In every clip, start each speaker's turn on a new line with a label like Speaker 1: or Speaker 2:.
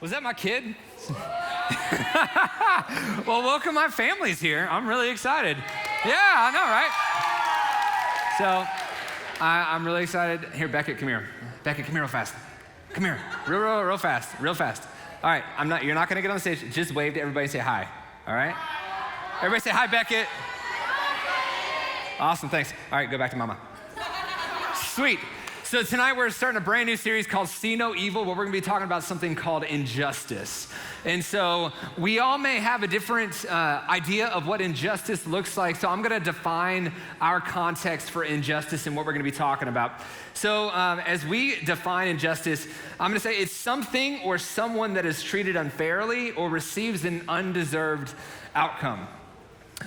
Speaker 1: Was that my kid? Well, welcome, my family's here. I'm really excited. Yeah, I know, right? So I'm really excited. Here, Beckett, come here. Beckett, come here real fast. Come here, real fast, real fast. All right, you're not gonna get on the stage. Just wave to everybody and say hi, all right? Everybody say hi, Beckett. Awesome, thanks. All right, go back to mama. Sweet. So tonight we're starting a brand new series called See No Evil, where we're gonna be talking about something called injustice. And so we all may have a different idea of what injustice looks like. So I'm gonna define our context for injustice and what we're gonna be talking about. So as we define injustice, I'm gonna say it's something or someone that is treated unfairly or receives an undeserved outcome.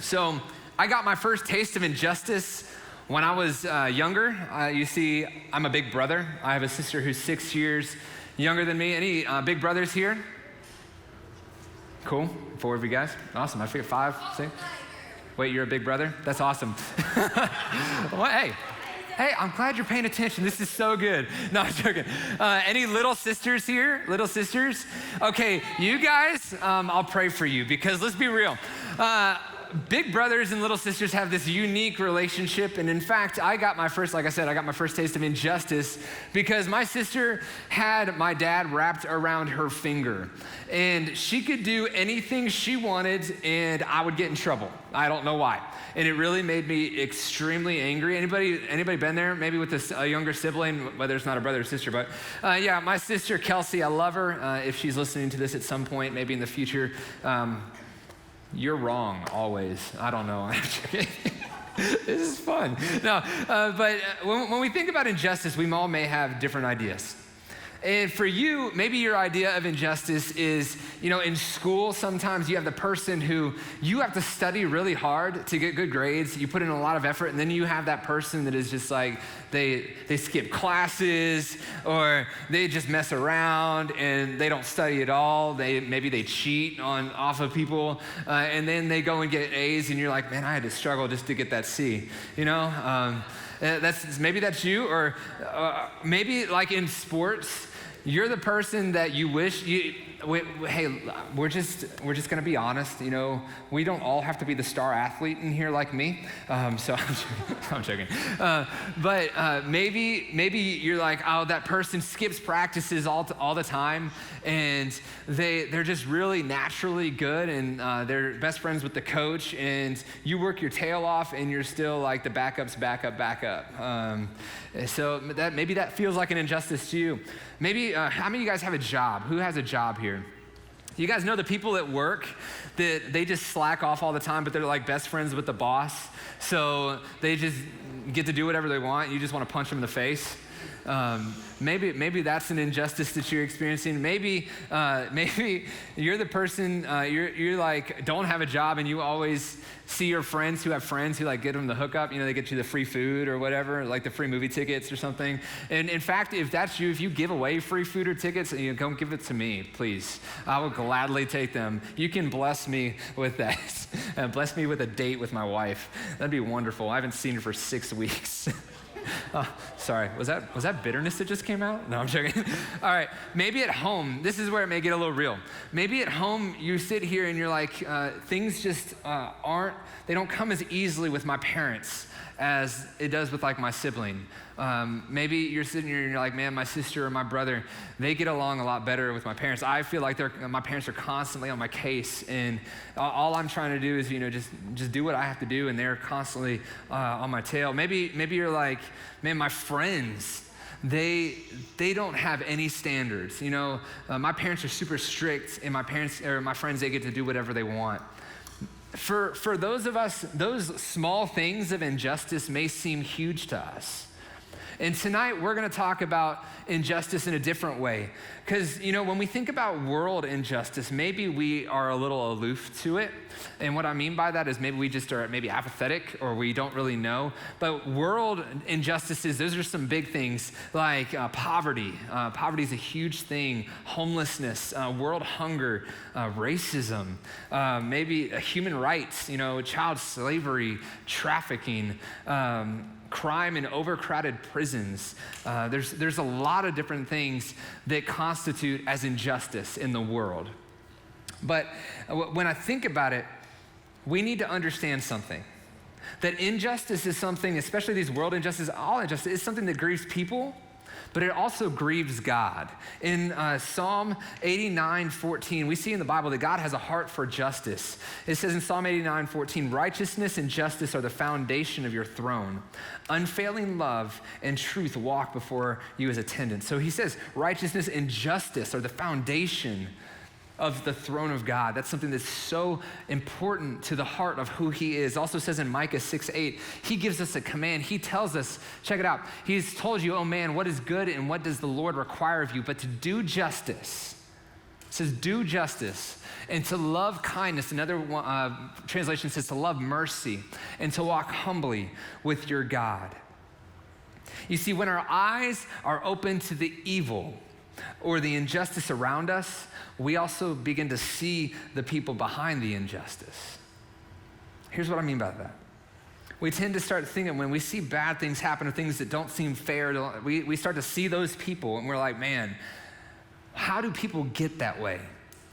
Speaker 1: So I got my first taste of injustice when I was younger. You see, I'm a big brother. I have a sister who's 6 years younger than me. Any big brothers here? Cool, 4 of you guys. Awesome, I figured 5, 6. Wait, you're a big brother? That's awesome. Well, hey, I'm glad you're paying attention. This is so good. No, I'm joking. Any little sisters here? Little sisters? Okay, you guys, I'll pray for you because let's be real. Big brothers and little sisters have this unique relationship. And in fact, I got my first taste of injustice because my sister had my dad wrapped around her finger. And she could do anything she wanted and I would get in trouble. I don't know why. And it really made me extremely angry. Anybody been there? Maybe with a younger sibling, whether it's not a brother or sister, but yeah, my sister Kelsey, I love her. If she's listening to this at some point, maybe in the future, you're wrong always. I don't know. This is fun. No, but when we think about injustice, we all may have different ideas. And for you, maybe your idea of injustice is, in school, sometimes you have the person who you have to study really hard to get good grades. You put in a lot of effort, and then you have that person that is just like, they skip classes, or they just mess around, and they don't study at all. Maybe they cheat off of people, and then they go and get A's, and you're like, man, I had to struggle just to get that C, Maybe that's you, or maybe like in sports, you're the person that you wish hey, we're just gonna be honest, we don't all have to be the star athlete in here like me. So I'm joking. But maybe you're like, oh, that person skips practices all the time, and they're just really naturally good, and they're best friends with the coach, and you work your tail off, and you're still like the backup's backup. So maybe that feels like an injustice to you. Maybe, how many of you guys have a job? Who has a job here? You guys know the people at work that they just slack off all the time, but they're like best friends with the boss. So they just get to do whatever they want. You just want to punch them in the face. Maybe that's an injustice that you're experiencing. Maybe you're the person, you're like, don't have a job, and you always see your friends who have friends who like get them the hookup. They get you the free food or whatever, like the free movie tickets or something. And in fact, if that's you, if you give away free food or tickets, don't give it to me, please. I will gladly take them. You can bless me with that. Bless me with a date with my wife. That'd be wonderful. I haven't seen her for 6 weeks. Oh, sorry, was that bitterness that just came out? No, I'm joking. All right, maybe at home, this is where it may get a little real. Maybe at home, you sit here and you're like, things just they don't come as easily with my parents as it does with like my sibling. Maybe you're sitting here and you're like, man, my sister or my brother, they get along a lot better with my parents. I feel like my parents are constantly on my case, and all I'm trying to do is, just do what I have to do, and they're constantly on my tail. Maybe you're like, man, my friends, they don't have any standards. My parents are super strict, and my friends, they get to do whatever they want. For those of us, those small things of injustice may seem huge to us. And tonight we're gonna talk about injustice in a different way. Because, when we think about world injustice, maybe we are a little aloof to it. And what I mean by that is maybe we just are maybe apathetic, or we don't really know. But world injustices, those are some big things like poverty. Poverty is a huge thing. Homelessness, world hunger, racism, maybe human rights, child slavery, trafficking, crime in overcrowded prisons. prisons. There's a lot of different things that constitute as injustice in the world. But when I think about it, we need to understand something. That injustice is something, especially these world injustices, all injustice, is something that grieves people, but it also grieves God. In Psalm 89:14, we see in the Bible that God has a heart for justice. It says in Psalm 89:14, righteousness and justice are the foundation of your throne. Unfailing love and truth walk before you as attendants. So he says righteousness and justice are the foundation of the throne of God. That's something that's so important to the heart of who he is. Also says in Micah 6:8, he gives us a command. He tells us, check it out. He's told you, oh man, what is good and what does the Lord require of you? But to do justice. It says do justice and to love kindness. Another translation says to love mercy and to walk humbly with your God. You see, when our eyes are open to the evil or the injustice around us, we also begin to see the people behind the injustice. Here's what I mean by that. We tend to start thinking when we see bad things happen or things that don't seem fair, we start to see those people and we're like, man, how do people get that way?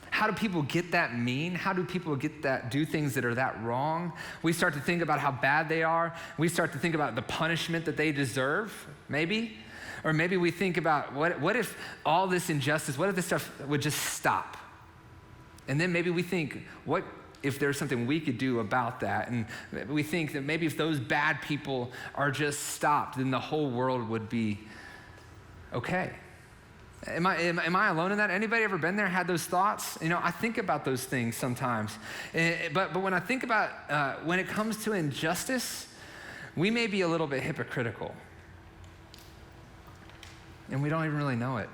Speaker 1: How do people get that mean? How do people do things that are that wrong? We start to think about how bad they are. We start to think about the punishment that they deserve, maybe. Or maybe we think about what if all this injustice, what if this stuff would just stop? And then maybe we think, what if there's something we could do about that? And we think that maybe if those bad people are just stopped, then the whole world would be okay. Am I alone in that? Anybody ever been there, had those thoughts? You know, I think about those things sometimes. But when I think about, when it comes to injustice, we may be a little bit hypocritical. And we don't even really know it.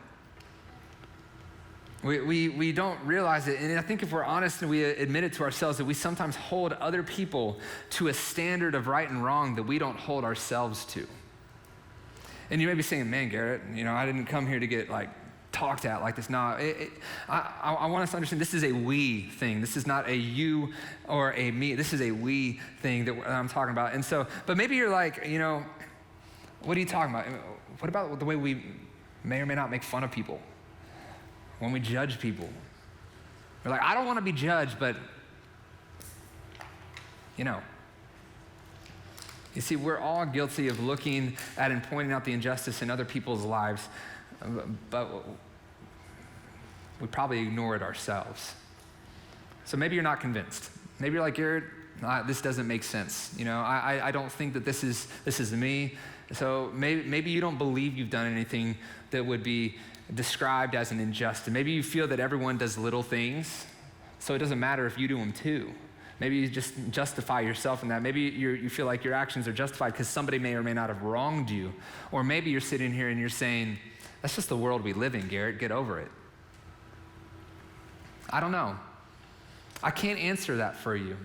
Speaker 1: We don't realize it. And I think if we're honest and we admit it to ourselves, that we sometimes hold other people to a standard of right and wrong that we don't hold ourselves to. And you may be saying, man, Garrett, you know, I didn't come here to get talked at like this. No, I want us to understand this is a we thing. This is not a you or a me. This is a we thing that I'm talking about. And so, but maybe you're like, you know, what are you talking about? What about the way we may or may not make fun of people? When we judge people. We're like, I don't want to be judged, but, you know. You see, we're all guilty of looking at and pointing out the injustice in other people's lives, but we probably ignore it ourselves. So maybe you're not convinced. Maybe you're like, Garrett, this doesn't make sense. You know, I don't think that this is me. So maybe you don't believe you've done anything that would be described as an injustice. Maybe you feel that everyone does little things, so it doesn't matter if you do them too. Maybe you just justify yourself in that. Maybe you feel like your actions are justified because somebody may or may not have wronged you. Or maybe you're sitting here and you're saying, that's just the world we live in, Garrett, get over it. I don't know. I can't answer that for you.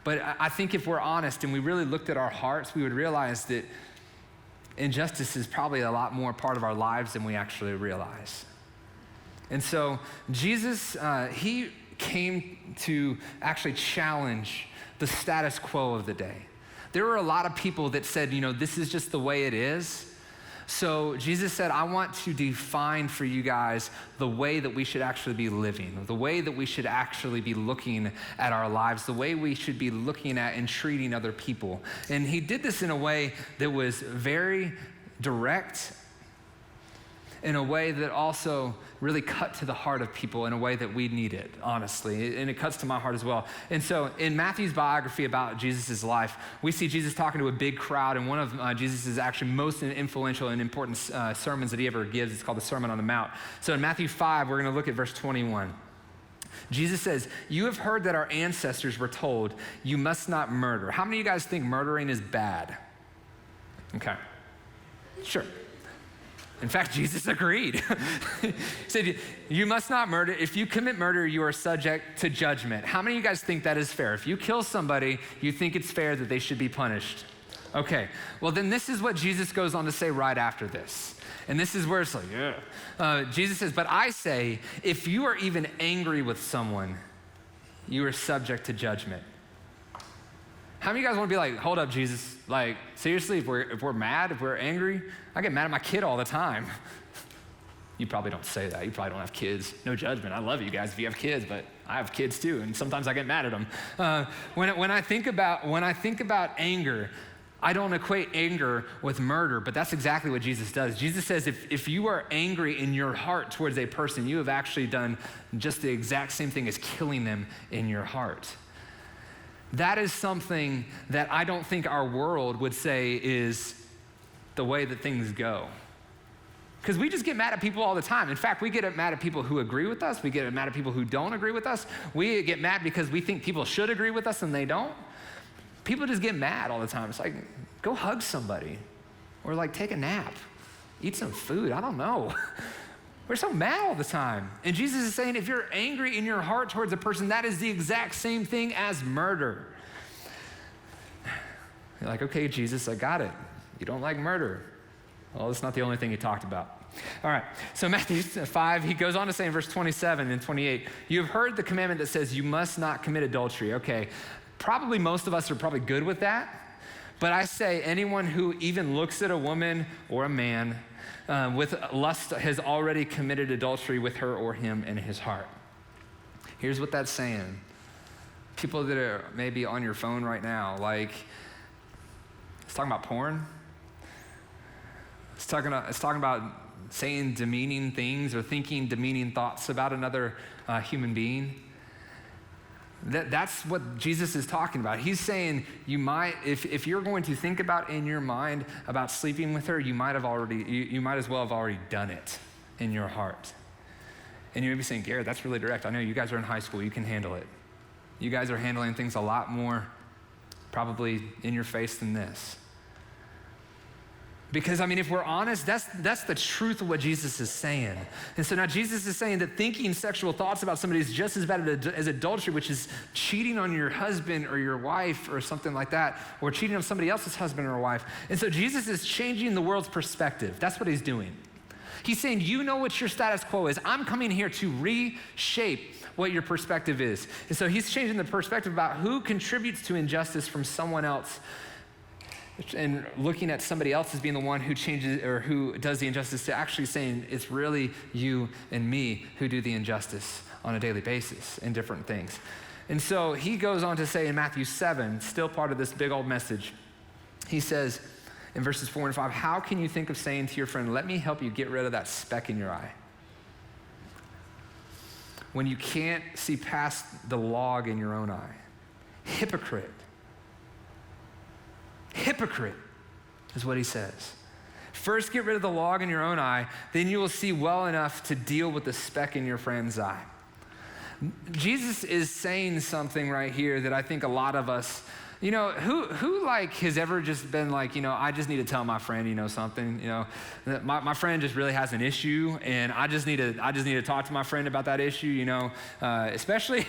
Speaker 1: But I think if we're honest and we really looked at our hearts, we would realize that injustice is probably a lot more part of our lives than we actually realize. And so Jesus, he came to actually challenge the status quo of the day. There were a lot of people that said, you know, this is just the way it is. So Jesus said, I want to define for you guys the way that we should actually be living, the way that we should actually be looking at our lives, the way we should be looking at and treating other people. And he did this in a way that was very direct, in a way that also really cut to the heart of people in a way that we need it, honestly. And it cuts to my heart as well. And so in Matthew's biography about Jesus' life, we see Jesus talking to a big crowd, and one of Jesus' actually most influential and important sermons that he ever gives, it's called the Sermon on the Mount. So in Matthew 5, we're gonna look at verse 21. Jesus says, you have heard that our ancestors were told, you must not murder. How many of you guys think murdering is bad? Okay, sure. In fact, Jesus agreed. He said, you must not murder. If you commit murder, you are subject to judgment. How many of you guys think that is fair? If you kill somebody, you think it's fair that they should be punished? Okay, well then this is what Jesus goes on to say right after this. And this is where it's like, yeah. Jesus says, but I say, if you are even angry with someone, you are subject to judgment. How many of you guys want to be like, hold up, Jesus? Like, seriously, if we're mad, if we're angry, I get mad at my kid all the time. You probably don't say that. You probably don't have kids. No judgment. I love you guys if you have kids, but I have kids too, and sometimes I get mad at them. When I think about anger, I don't equate anger with murder, but that's exactly what Jesus does. Jesus says if you are angry in your heart towards a person, you have actually done just the exact same thing as killing them in your heart. That is something that I don't think our world would say is the way that things go. Because we just get mad at people all the time. In fact, we get mad at people who agree with us. We get mad at people who don't agree with us. We get mad because we think people should agree with us and they don't. People just get mad all the time. It's like, go hug somebody or like take a nap, eat some food. I don't know. We're so mad all the time. And Jesus is saying if you're angry in your heart towards a person, that is the exact same thing as murder. You're like, okay, Jesus, I got it. You don't like murder. Well, that's not the only thing he talked about. All right, so Matthew 5, he goes on to say in verse 27 and 28, you have heard the commandment that says you must not commit adultery. Okay, probably most of us are probably good with that, but I say anyone who even looks at a woman or a man with lust has already committed adultery with her or him in his heart. Here's what that's saying. People that are maybe on your phone right now, like, it's talking about porn. It's talking about saying demeaning things or thinking demeaning thoughts about another human being. That's what Jesus is talking about. He's saying you might, if you're going to think about in your mind about sleeping with her, you might as well have already done it in your heart. And you may be saying, Garrett, that's really direct. I know you guys are in high school, you can handle it. You guys are handling things a lot more probably in your face than this. Because, I mean, if we're honest, that's the truth of what Jesus is saying. And so now Jesus is saying that thinking sexual thoughts about somebody is just as bad as adultery, which is cheating on your husband or your wife or something like that, or cheating on somebody else's husband or wife. And so Jesus is changing the world's perspective. That's what he's doing. He's saying, you know what your status quo is. I'm coming here to reshape what your perspective is. And so he's changing the perspective about who contributes to injustice from someone else, and looking at somebody else as being the one who changes or who does the injustice, to actually saying it's really you and me who do the injustice on a daily basis in different things. And so he goes on to say in Matthew 7, still part of this big old message, he says in verses 4 and 5, how can you think of saying to your friend, let me help you get rid of that speck in your eye, when you can't see past the log in your own eye? Hypocrite. Hypocrite is what he says. First, get rid of the log in your own eye, then you will see well enough to deal with the speck in your friend's eye. Jesus is saying something right here that I think a lot of us, you know, who like has ever just been like, you know, I just need to tell my friend, you know, something, you know, my friend just really has an issue and I just need to talk to my friend about that issue, you know, especially,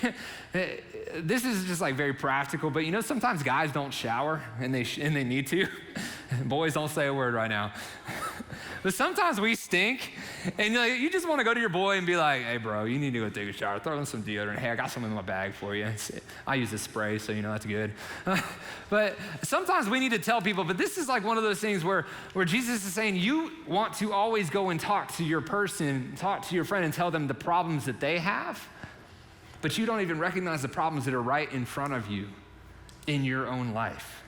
Speaker 1: this is just like very practical, but you know, sometimes guys don't shower and they need to. Boys, don't say a word right now. But sometimes we stink, and you just want to go to your boy and be like, hey, bro, you need to go take a shower. Throw in some deodorant. Hey, I got some in my bag for you. I use this spray, so you know that's good. But sometimes we need to tell people, but this is like one of those things where Jesus is saying you want to always go and talk to your person, talk to your friend and tell them the problems that they have, but you don't even recognize the problems that are right in front of you in your own life.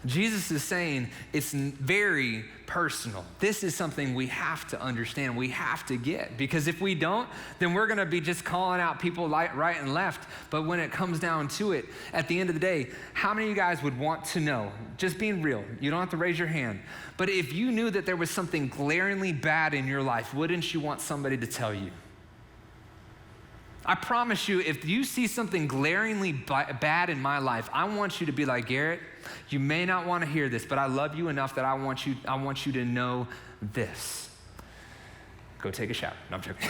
Speaker 1: Jesus is saying it's very personal. This is something we have to understand, we have to get, because if we don't, then we're gonna be just calling out people right and left. But when it comes down to it, at the end of the day, how many of you guys would want to know, just being real, you don't have to raise your hand, but if you knew that there was something glaringly bad in your life, wouldn't you want somebody to tell you? I promise you, if you see something glaringly bad in my life, I want you to be like, Garrett, you may not want to hear this, but I love you enough that I want you to know this. Go take a shower. No, I'm joking.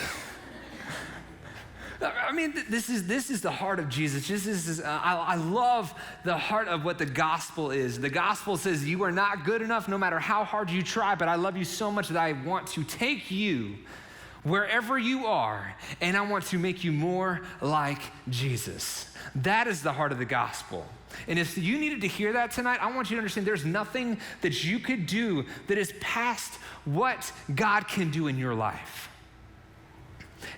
Speaker 1: I mean, this is the heart of Jesus. I love the heart of what the gospel is. The gospel says you are not good enough no matter how hard you try, but I love you so much that I want to take you wherever you are, and I want to make you more like Jesus. That is the heart of the gospel. And if you needed to hear that tonight, I want you to understand there's nothing that you could do that is past what God can do in your life.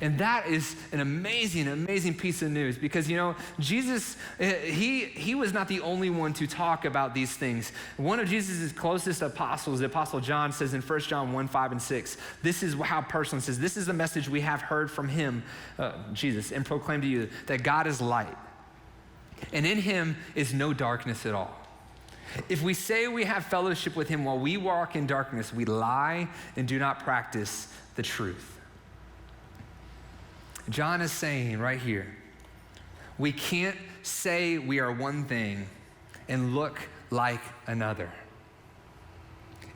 Speaker 1: And that is an amazing, amazing piece of news because, Jesus, he was not the only one to talk about these things. One of Jesus' closest apostles, the Apostle John, says in 1 John 1, 5, and 6, this is how personal it says, this is the message we have heard from him, Jesus, and proclaim to you that God is light, and in him is no darkness at all. If we say we have fellowship with him while we walk in darkness, we lie and do not practice the truth. John is saying right here, we can't say we are one thing and look like another.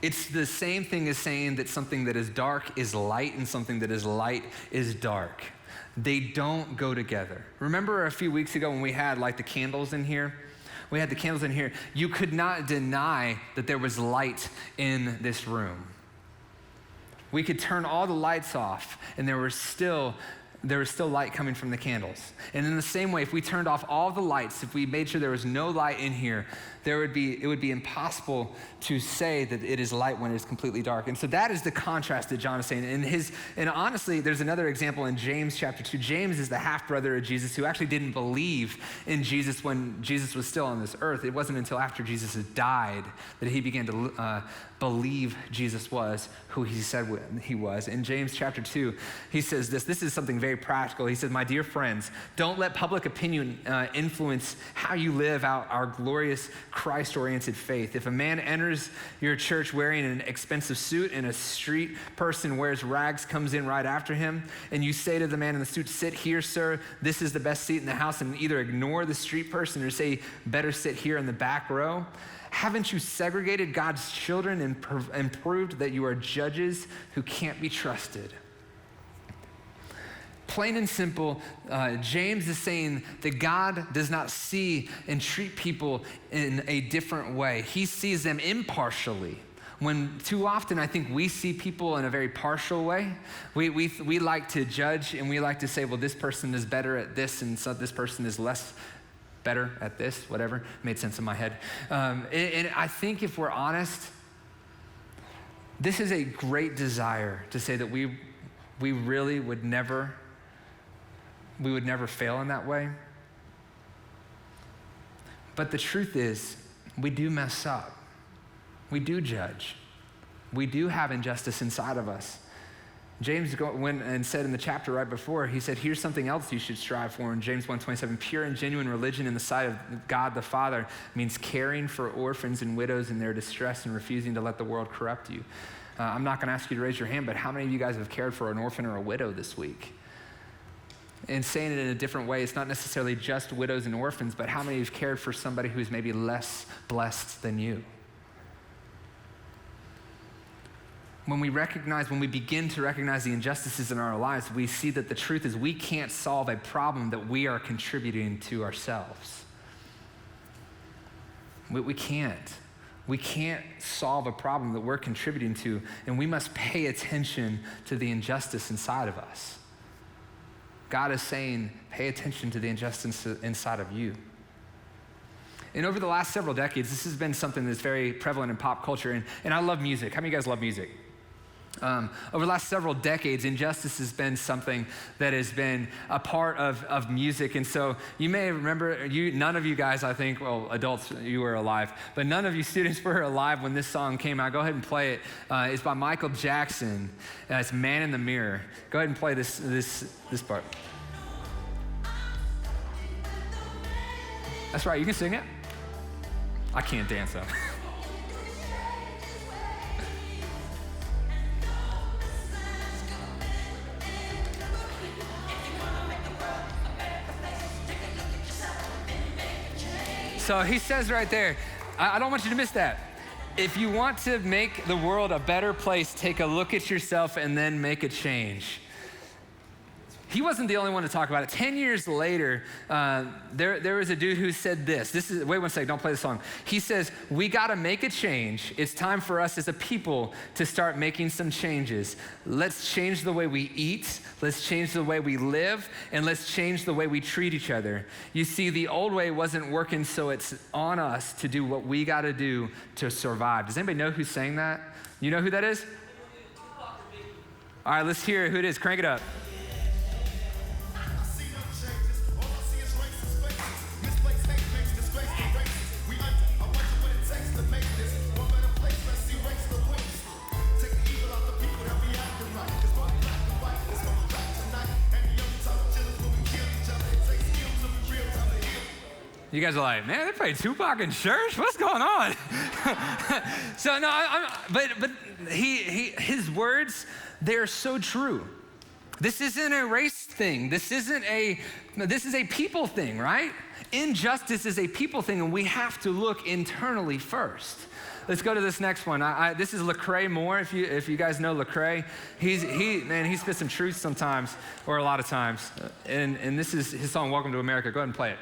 Speaker 1: It's the same thing as saying that something that is dark is light and something that is light is dark. They don't go together. Remember a few weeks ago when we had the candles in here? We had the candles in here. You could not deny that there was light in this room. We could turn all the lights off and there was still light coming from the candles. And in the same way, if we turned off all the lights, if we made sure there was no light in here, it would be impossible to say that it is light when it's completely dark. And so that is the contrast that John is saying. And honestly, there's another example in James chapter 2. James is the half-brother of Jesus who actually didn't believe in Jesus when Jesus was still on this earth. It wasn't until after Jesus had died that he began to believe Jesus was who he said he was. In James chapter 2, he says this is something very practical. He says, my dear friends, don't let public opinion influence how you live out our glorious Christ-oriented faith. If a man enters your church wearing an expensive suit and a street person wears rags, comes in right after him, and you say to the man in the suit, sit here, sir, this is the best seat in the house, and either ignore the street person or say, better sit here in the back row, haven't you segregated God's children and proved that you are judges who can't be trusted? Plain and simple, James is saying that God does not see and treat people in a different way. He sees them impartially. When too often I think we see people in a very partial way. We like to judge and we like to say, well, this person is better at this and so this person is less better at this, whatever. Made sense in my head. And I think if we're honest, this is a great desire to say that we really would never fail in that way. But the truth is, we do mess up. We do judge. We do have injustice inside of us. James went and said in the chapter right before, he said, here's something else you should strive for in James 1:27. Pure and genuine religion in the sight of God the Father means caring for orphans and widows in their distress and refusing to let the world corrupt you. I'm not going to ask you to raise your hand, but how many of you guys have cared for an orphan or a widow this week? And saying it in a different way, it's not necessarily just widows and orphans, but how many of you have cared for somebody who's maybe less blessed than you? When we begin to recognize the injustices in our lives, we see that the truth is we can't solve a problem that we are contributing to ourselves. We can't. We can't solve a problem that we're contributing to, and we must pay attention to the injustice inside of us. God is saying, pay attention to the injustice inside of you. And over the last several decades, this has been something that's very prevalent in pop culture, and I love music. How many of you guys love music? Over the last several decades, injustice has been something that has been a part of music. And so you may remember, none of you guys, I think, well, adults, you were alive, but none of you students were alive when this song came out. Go ahead and play it. It's by Michael Jackson. It's Man in the Mirror. Go ahead and play this part. That's right, you can sing it. I can't dance though. So he says right there, I don't want you to miss that. If you want to make the world a better place, take a look at yourself and then make a change. he wasn't the only one to talk about it. 10 years later, there was a dude who said this. Wait one second, don't play the song. He says, we gotta make a change. It's time for us as a people to start making some changes. Let's change the way we eat, let's change the way we live, and let's change the way we treat each other. You see, the old way wasn't working, so it's on us to do what we gotta do to survive. Does anybody know who's saying that? You know who that is? All right, let's hear who it is. Crank it up. You guys are like, man, they played Tupac in church? What's going on? So no, but his words, they're so true. This isn't a race thing. This is a people thing, right? Injustice is a people thing, and we have to look internally first. Let's go to this next one. This is Lecrae Moore. If you guys know Lecrae, he spits some truth sometimes, or a lot of times. And this is his song, "Welcome to America." Go ahead and play it.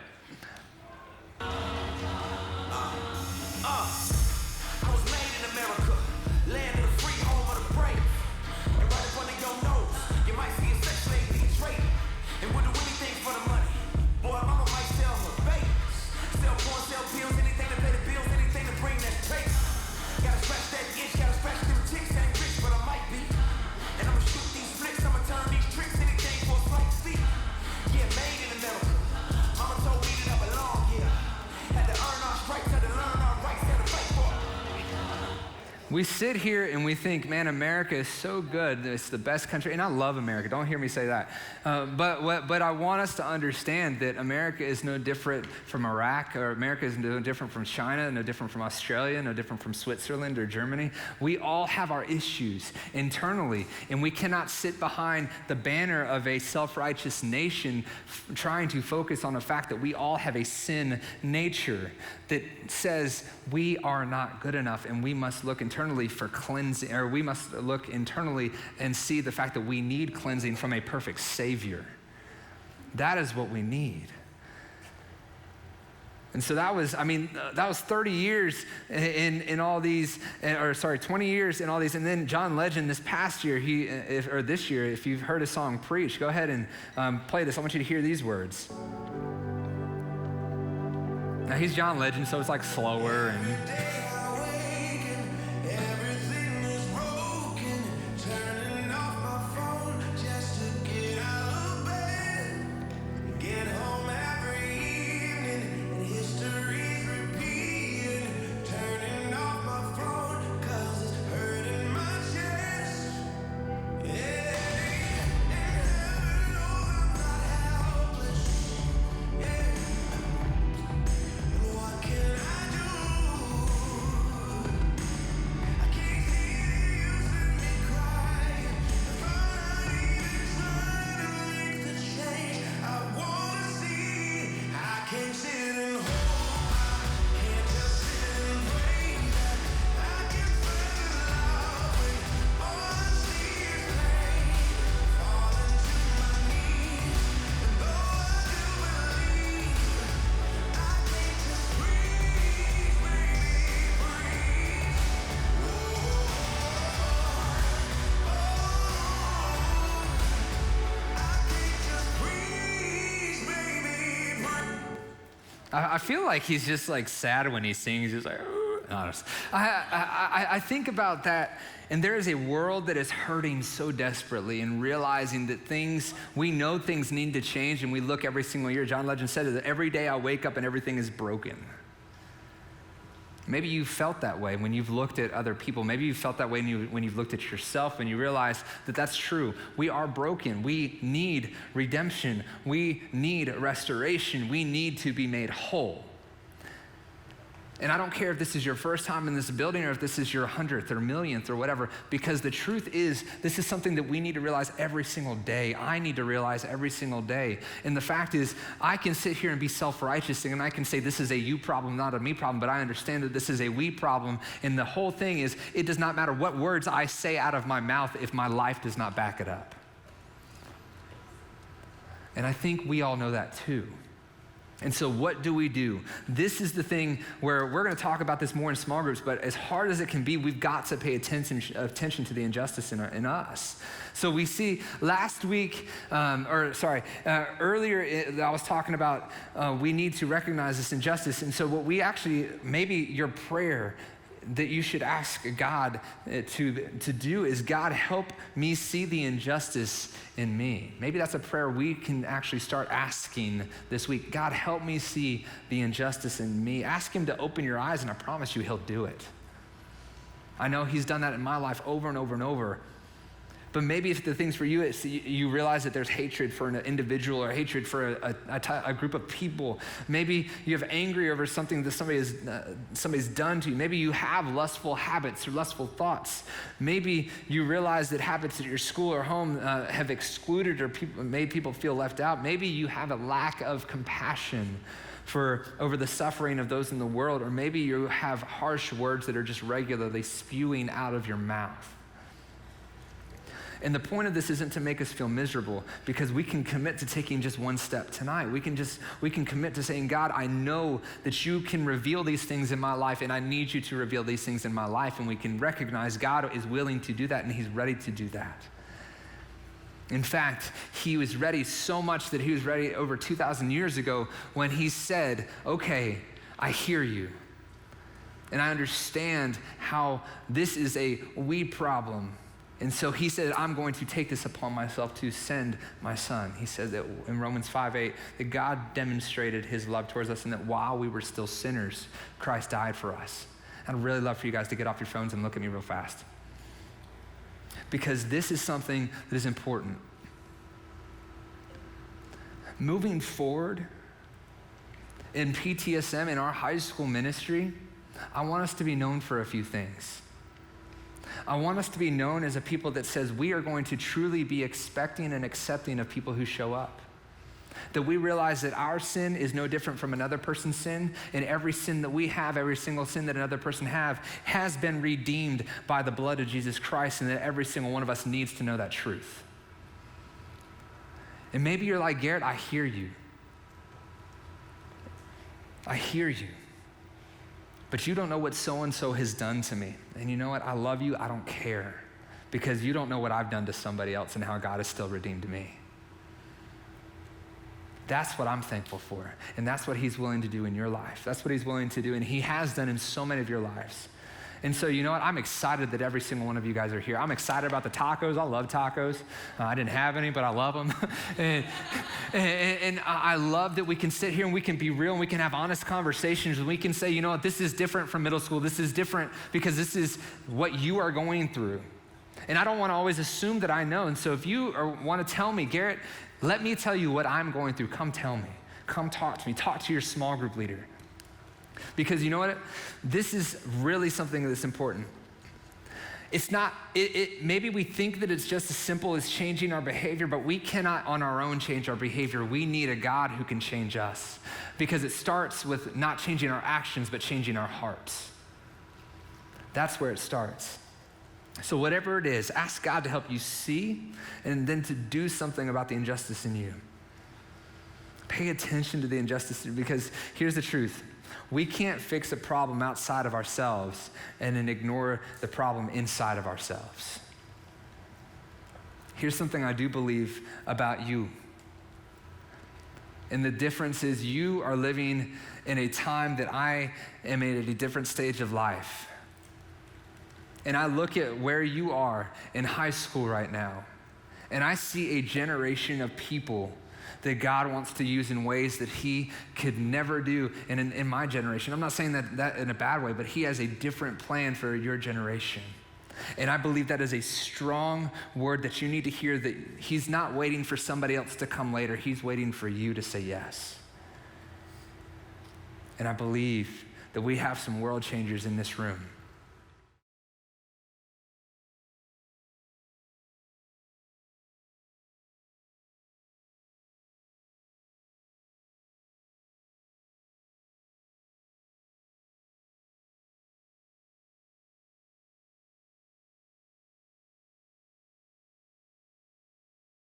Speaker 1: We sit here and we think, man, America is so good. It's the best country. And I love America. Don't hear me say that. But I want us to understand that America is no different from Iraq, or America is no different from China, no different from Australia, no different from Switzerland or Germany. We all have our issues internally, and we cannot sit behind the banner of a self-righteous nation trying to focus on the fact that we all have a sin nature that says we are not good enough, and we must look internally for cleansing, or we must look internally and see the fact that we need cleansing from a perfect Savior. That is what we need. And so that was 30 years in all these, 20 years in all these. And then John Legend this past year, this year, if you've heard his song Preach, go ahead and play this. I want you to hear these words. Now he's John Legend, so it's like slower and... I feel like he's just like sad when he sings. He's like, I think about that, and there is a world that is hurting so desperately, and realizing that we know things need to change, and we look every single year. John Legend said that every day I wake up and everything is broken. Maybe you felt that way when you've looked at other people. Maybe you felt that way when you've looked at yourself, and you realize that that's true. We are broken. We need redemption. We need restoration. We need to be made whole. And I don't care if this is your first time in this building, or if this is your 100th or millionth or whatever, because the truth is, this is something that we need to realize every single day. I need to realize every single day. And the fact is, I can sit here and be self-righteous, and I can say this is a you problem, not a me problem, but I understand that this is a we problem. And the whole thing is, it does not matter what words I say out of my mouth if my life does not back it up. And I think we all know that too. And so what do? This is the thing where we're going to talk about this more in small groups, but as hard as it can be, we've got to pay attention to the injustice in us. So we see last week, earlier I was talking about we need to recognize this injustice. And so what we actually, maybe your prayer that you should ask God to do is, God, help me see the injustice in me. Maybe that's a prayer we can actually start asking this week. God, help me see the injustice in me. Ask him to open your eyes, and I promise you he'll do it. I know he's done that in my life over and over and over. But maybe if the things for you, it's you realize that there's hatred for an individual or hatred for a group of people. Maybe you have angry over something that somebody's done to you. Maybe you have lustful habits or lustful thoughts. Maybe you realize that habits at your school or home have excluded or made people feel left out. Maybe you have a lack of compassion over the suffering of those in the world. Or maybe you have harsh words that are just regularly spewing out of your mouth. And the point of this isn't to make us feel miserable, because we can commit to taking just one step tonight. We can commit to saying, God, I know that you can reveal these things in my life, and I need you to reveal these things in my life. And we can recognize God is willing to do that, and he's ready to do that. In fact, he was ready so much that he was ready over 2,000 years ago when he said, okay, I hear you. And I understand how this is a we problem. And so he said, I'm going to take this upon myself to send my son. He said that in Romans 5:8, that God demonstrated his love towards us, and that while we were still sinners, Christ died for us. I'd really love for you guys to get off your phones and look at me real fast, because this is something that is important. Moving forward in PTSM, in our high school ministry, I want us to be known for a few things. I want us to be known as a people that says we are going to truly be expecting and accepting of people who show up. That we realize that our sin is no different from another person's sin, and every sin that we have, every single sin that another person has been redeemed by the blood of Jesus Christ, and that every single one of us needs to know that truth. And maybe you're like, Garrett, I hear you. I hear you. But you don't know what so-and-so has done to me. And you know what? I love you. I don't care. Because you don't know what I've done to somebody else and how God has still redeemed me. That's what I'm thankful for. And that's what he's willing to do in your life. That's what he's willing to do. And he has done in so many of your lives. And so, you know what? I'm excited that every single one of you guys are here. I'm excited about the tacos. I love tacos. I didn't have any, but I love them. and I love that we can sit here and we can be real and we can have honest conversations, and we can say, you know what? This is different from middle school. This is different because this is what you are going through. And I don't want to always assume that I know. And so if you want to tell me, Garrett, let me tell you what I'm going through. Come tell me. Come talk to me. Talk to your small group leader. Because you know what? This is really something that's important. It's not, maybe we think that it's just as simple as changing our behavior, but we cannot on our own change our behavior. We need a God who can change us, because it starts with not changing our actions, but changing our hearts. That's where it starts. So whatever it is, ask God to help you see and then to do something about the injustice in you. Pay attention to the injustice, because here's the truth. We can't fix a problem outside of ourselves and then ignore the problem inside of ourselves. Here's something I do believe about you. And the difference is you are living in a time that I am at a different stage of life. And I look at where you are in high school right now, and I see a generation of people that God wants to use in ways that he could never do in my generation. I'm not saying that in a bad way, but he has a different plan for your generation. And I believe that is a strong word that you need to hear, that he's not waiting for somebody else to come later. He's waiting for you to say yes. And I believe that we have some world changers in this room.